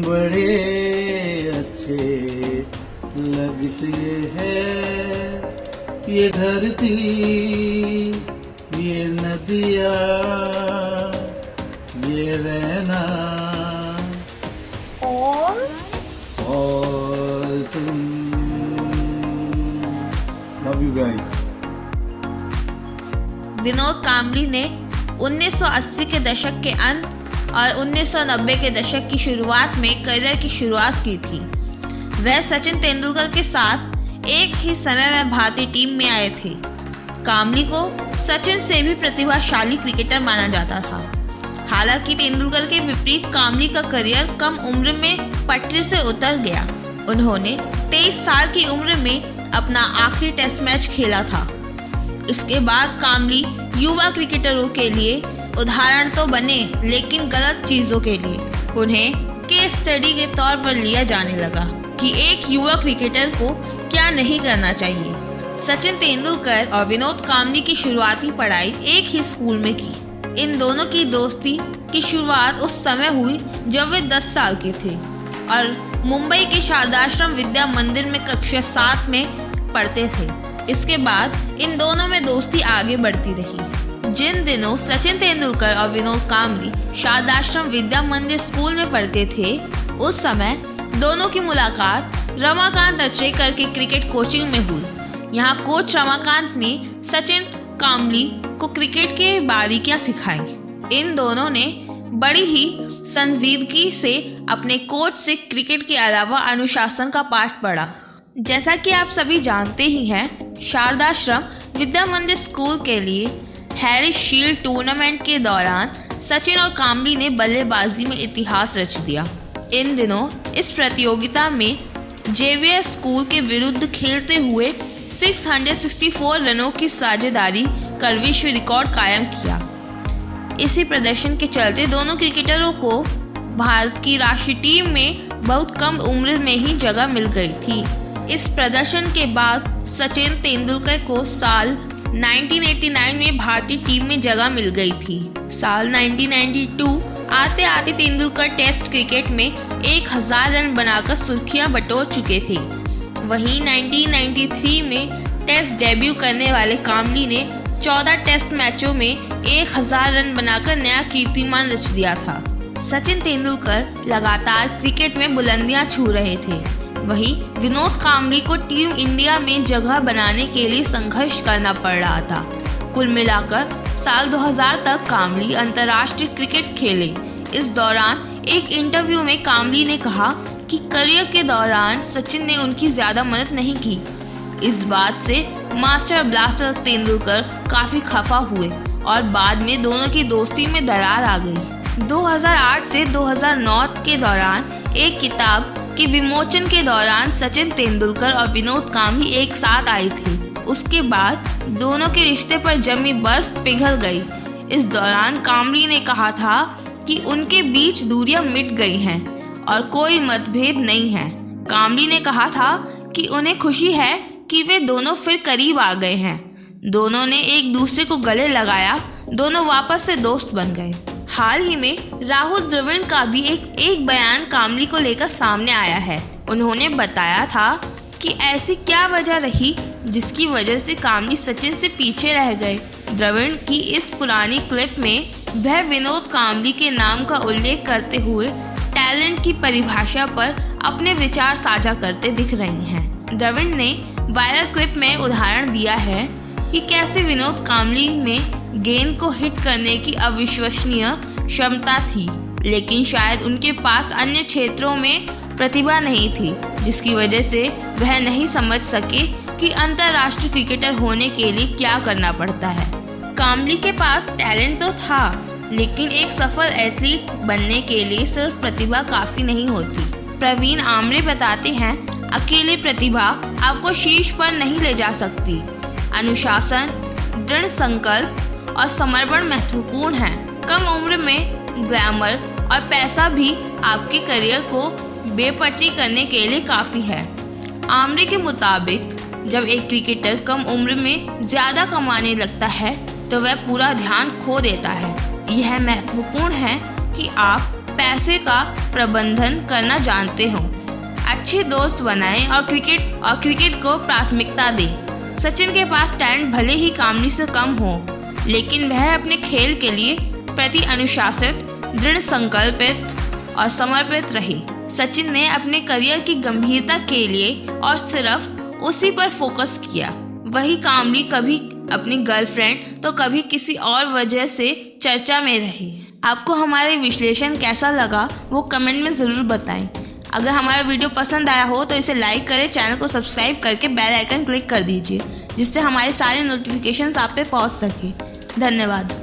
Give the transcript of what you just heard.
बड़े अच्छे लगते हैं ये धरती, ये नदियाँ, ये रहना और तुम। Love you guys. Vinod Kambli ने 1980 के दशक के अंत और 1990 के दशक की शुरुआत में करियर की शुरुआत की थी। वह सचिन तेंदुलकर के साथ एक ही समय में भारतीय टीम में आए थे। कांबली को सचिन से भी प्रतिभाशाली क्रिकेटर माना जाता था। हालांकि तेंदुलकर के विपरीत कांबली का करियर कम उम्र में पटरी से उतर गया। उन्होंने 23 साल की उम्र में अपना आखिरी टेस्ट मैच खेला था। इसके बाद कांबली युवा क्रिकेटरों के लिए उदाहरण तो बने, लेकिन गलत चीज़ों के लिए उन्हें केस स्टडी के तौर पर लिया जाने लगा कि एक युवा क्रिकेटर को क्या नहीं करना चाहिए। सचिन तेंदुलकर और विनोद कांबली की शुरुआती पढ़ाई एक ही स्कूल में की। इन दोनों की दोस्ती की शुरुआत उस समय हुई जब वे 10 साल के थे और मुंबई के शारदाश्रम विद्या मंदिर में कक्षा 7 में पढ़ते थे। इसके बाद इन दोनों में दोस्ती आगे बढ़ती रही। जिन दिनों सचिन तेंदुलकर और विनोद कांबली शारदाश्रम विद्या मंदिर स्कूल में पढ़ते थे, उस समय दोनों की मुलाकात रमाकांत अचरेकर के क्रिकेट कोचिंग में हुई। यहाँ कोच रमाकांत ने सचिन कांबली को क्रिकेट की बारीकियां सिखाई। इन दोनों ने बड़ी ही संजीदगी से अपने कोच से क्रिकेट के अलावा अनुशासन का पाठ पढ़ा। जैसा कि आप सभी जानते ही हैं, शारदाश्रम विद्या मंदिर स्कूल के लिए हैरिस शील्ड टूर्नामेंट के दौरान सचिन और कांबली ने बल्लेबाजी में इतिहास रच दिया। इन दिनों इस प्रतियोगिता में जेवियर स्कूल के विरुद्ध खेलते हुए 664 रनों की साझेदारी कर विश्व रिकॉर्ड कायम किया। इसी प्रदर्शन के चलते दोनों क्रिकेटरों को भारत की राष्ट्रीय टीम में बहुत कम उम्र में ही जगह मिल गई थी। इस प्रदर्शन के बाद सचिन तेंदुलकर को साल 1989 में भारतीय टीम में जगह मिल गई थी। साल 1992 आते आते तेंदुलकर टेस्ट क्रिकेट में 1000 रन बनाकर सुर्खियां बटोर चुके थे। वहीं 1993 में टेस्ट डेब्यू करने वाले कांबली ने 14 टेस्ट मैचों में 1000 रन बनाकर नया कीर्तिमान रच दिया था। सचिन तेंदुलकर लगातार क्रिकेट में बुलंदियां छू रहे थे। वहीं विनोद कांबली को टीम इंडिया में जगह बनाने के लिए संघर्ष करना पड़ रहा था। कुल मिलाकर साल 2000 तक कांबली अंतर्राष्ट्रीय क्रिकेट खेले। इस दौरान एक इंटरव्यू में कांबली ने कहा कि करियर के दौरान सचिन ने उनकी ज़्यादा मदद नहीं की। इस बात से मास्टर ब्लास्टर तेंदुलकर काफ़ी खफा हुए और बाद में दोनों की दोस्ती में दरार आ गई। 2008 से 2009 के दौरान एक किताब के विमोचन के दौरान सचिन तेंदुलकर और विनोद कांबली एक साथ आए थे। उसके बाद दोनों के रिश्ते पर जमी बर्फ पिघल गई। इस दौरान कांबली ने कहा था कि उनके बीच दूरियां मिट गई हैं और कोई मतभेद नहीं है। कांबली ने कहा था कि उन्हें खुशी है कि वे दोनों फिर करीब आ गए हैं। दोनों ने एक दूसरे को गले लगाया, दोनों वापस से दोस्त बन गए। हाल ही में राहुल द्रविड़ का भी एक बयान कांबली को लेकर सामने आया है। उन्होंने बताया था कि ऐसी क्या वजह रही जिसकी वजह से कांबली सचिन से पीछे रह गए। द्रविड़ की इस पुरानी क्लिप में वह विनोद कांबली के नाम का उल्लेख करते हुए टैलेंट की परिभाषा पर अपने विचार साझा करते दिख रही हैं। द्रविड़ ने वायरल क्लिप में उदाहरण दिया है कि कैसे विनोद कांबली में गेंद को हिट करने की अविश्वसनीय क्षमता थी, लेकिन शायद उनके पास अन्य क्षेत्रों में प्रतिभा नहीं थी, जिसकी वजह से वह नहीं समझ सके कि अंतर्राष्ट्रीय क्रिकेटर होने के लिए क्या करना पड़ता है। कांबली के पास टैलेंट तो था, लेकिन एक सफल एथलीट बनने के लिए सिर्फ प्रतिभा काफ़ी नहीं होती। प्रवीण आमरे बताते हैं, अकेले प्रतिभा आपको शीर्ष पर नहीं ले जा सकती। अनुशासन, दृढ़ संकल्प और समर्पण महत्वपूर्ण है। कम उम्र में ग्लैमर और पैसा भी आपके करियर को बेपटरी करने के लिए काफ़ी है। आमरे के मुताबिक जब एक क्रिकेटर कम उम्र में ज़्यादा कमाने लगता है तो वह पूरा ध्यान खो देता है। यह महत्वपूर्ण है कि आप पैसे का प्रबंधन करना जानते हो। अच्छे दोस्त बनाएं और क्रिकेट को प्राथमिकता दें। सचिन के पास टैलेंट भले ही कामनी से कम हो, लेकिन वह अपने खेल के लिए प्रति अनुशासित, दृढ़ संकल्पित और समर्पित रहे। सचिन ने अपने करियर की गंभीरता के लिए और सिर्फ उसी पर फोकस किया। वही कामली कभी अपनी गर्लफ्रेंड तो कभी किसी और वजह से चर्चा में रही। आपको हमारे विश्लेषण कैसा लगा वो कमेंट में ज़रूर बताएं। अगर हमारा वीडियो पसंद आया हो तो इसे लाइक करें, चैनल को सब्सक्राइब करके बेल आइकन क्लिक कर दीजिए, जिससे हमारे सारे नोटिफिकेशंस आप पे पहुंच सके। धन्यवाद।